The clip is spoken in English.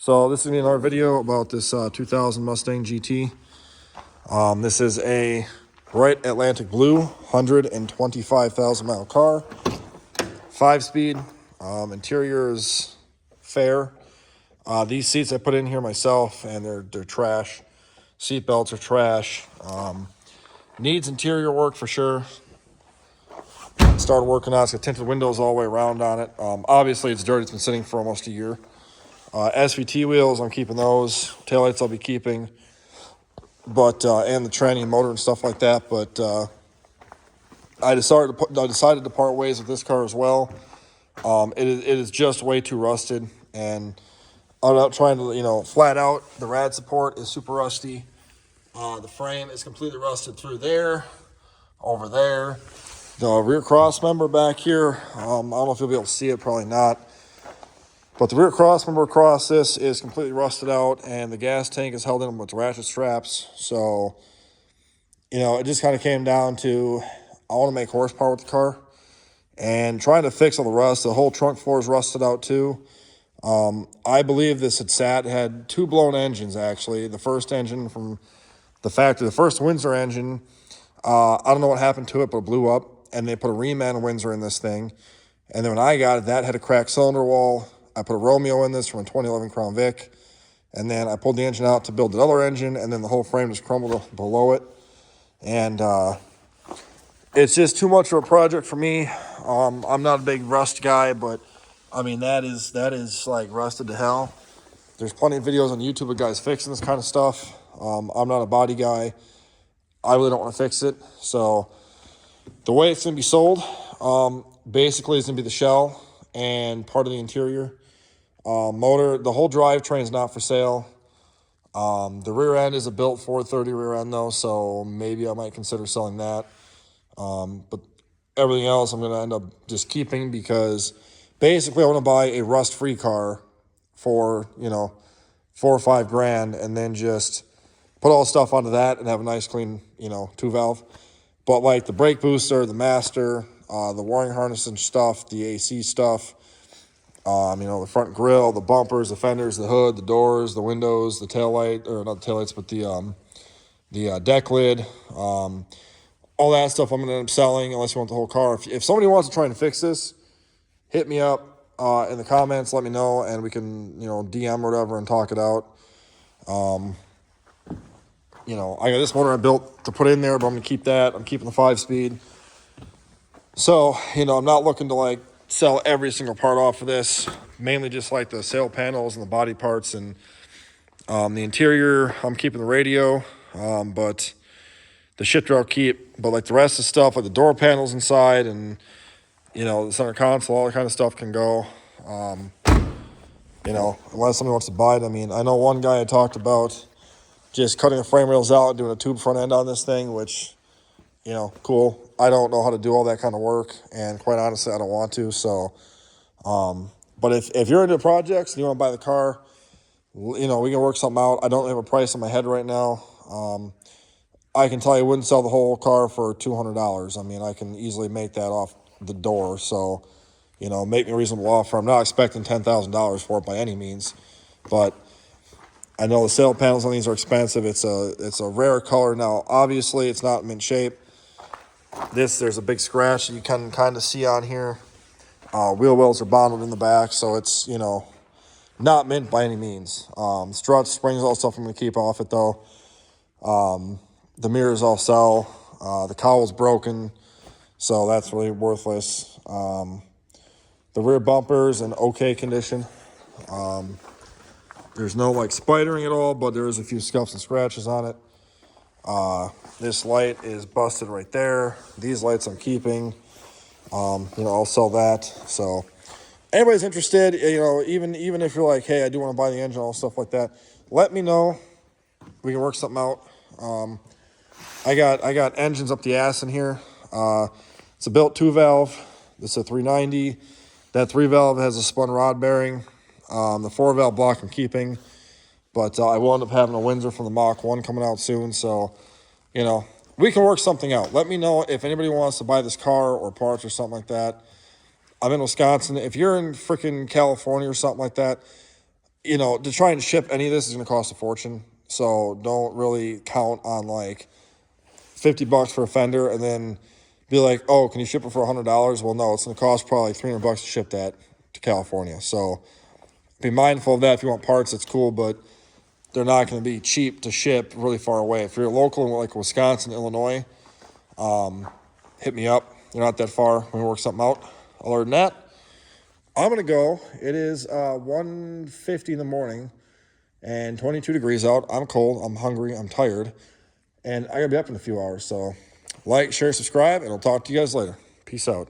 So this is going to be another video about this 2000 Mustang GT. This is a bright Atlantic blue, 125,000 mile car, 5-speed. Interior is fair. These seats I put in here myself, and they're trash. Seat belts are trash. Needs interior work for sure. Started working on it. It's got tinted windows all the way around on it. Obviously, it's dirty. It's been sitting for almost a year. SVT wheels, I'm keeping those. Taillights I'll be keeping. But and the tranny motor and stuff like that. But I decided to part ways with this car as well. It is just way too rusted, and I'm not trying to, flat out. The rad support is super rusty. The frame is completely rusted through there, over there. The rear cross member back here, I don't know if you'll be able to see it, probably not. But the rear cross member across this is completely rusted out, and the gas tank is held in with ratchet straps. So, it just kind of came down to, I want to make horsepower with the car and trying to fix all the rust. The whole trunk floor is rusted out too. I believe this had two blown engines, actually. The first engine from the factory, the first Windsor engine, I don't know what happened to it, but it blew up, and they put a reman Windsor in this thing. And then when I got it, that had a cracked cylinder wall. I put a Romeo in this from a 2011 Crown Vic, and then I pulled the engine out to build another engine, and then the whole frame just crumbled below it. And it's just too much of a project for me. I'm not a big rust guy, but I mean, that is like rusted to hell. There's plenty of videos on YouTube of guys fixing this kind of stuff. I'm not a body guy. I really don't want to fix it. So the way it's going to be sold, basically it's going to be the shell and part of the interior. Motor, the whole drivetrain is not for sale. The rear end is a built 430 rear end though, so maybe I might consider selling that. But everything else I'm going to end up just keeping, because basically I want to buy a rust-free car for, $4 or $5 grand, and then just put all the stuff onto that and have a nice clean, 2-valve. But like the brake booster, the master, the wiring harness and stuff, the AC stuff, the front grille, the bumpers, the fenders, the hood, the doors, the windows, the taillight, or not the taillights, but the deck lid, all that stuff I'm going to end up selling unless you want the whole car. If somebody wants to try and fix this, hit me up in the comments, let me know, and we can, DM or whatever and talk it out. I got this motor I built to put in there, but I'm going to keep that. I'm keeping the 5-speed. So, I'm not looking to, sell every single part off of this. Mainly just, the sail panels and the body parts. And the interior, I'm keeping the radio. But the shifter I'll keep. But, the rest of the stuff, the door panels inside and, the center console, all that kind of stuff can go. Unless somebody wants to buy it. I mean, I know one guy I talked about just cutting the frame rails out and doing a tube front end on this thing, which, cool. I don't know how to do all that kind of work, and quite honestly, I don't want to. So, but if you're into projects and you want to buy the car, we can work something out. I don't have a price in my head right now. I can tell you I wouldn't sell the whole car for $200. I mean, I can easily make that off the door. So, make me a reasonable offer. I'm not expecting $10,000 for it by any means, but I know the sail panels on these are expensive. It's a rare color. Now, obviously, it's not mint shape. There's a big scratch that you can kind of see on here. Wheel wells are bonded in the back, so it's, not mint by any means. Struts, springs, all stuff I'm going to keep off it, though. The mirrors I'll sell. The cowl's broken, so that's really worthless. The rear bumper's in okay condition. There's no, spidering at all, but there is a few scuffs and scratches on it. This light is busted right there. These lights I'm keeping. I'll sell that. So anybody's interested, even if you're like, hey, I do want to buy the engine, all stuff like that, let me know. We can work something out. I got engines up the ass in here. It's a built 2-valve. This is a 390. That 3-valve has a spun rod bearing. The 4-valve block I'm keeping. But I will end up having a Windsor from the Mach 1 coming out soon. So, we can work something out. Let me know if anybody wants to buy this car or parts or something like that. I'm in Wisconsin. If you're in freaking California or something like that, you know, to try and ship any of this is going to cost a fortune. So don't really count on like $50 for a fender and then be like, oh, can you ship it for $100? Well, no, it's going to cost probably $300 to ship that to California. So be mindful of that. If you want parts, it's cool, but they're not going to be cheap to ship really far away. If you're local in like Wisconsin, Illinois, hit me up. You're not that far. We can work something out. Other than that, I'm going to go. It is 1:50 in the morning and 22 degrees out. I'm cold. I'm hungry. I'm tired. And I got to be up in a few hours. So like, share, subscribe, and I'll talk to you guys later. Peace out.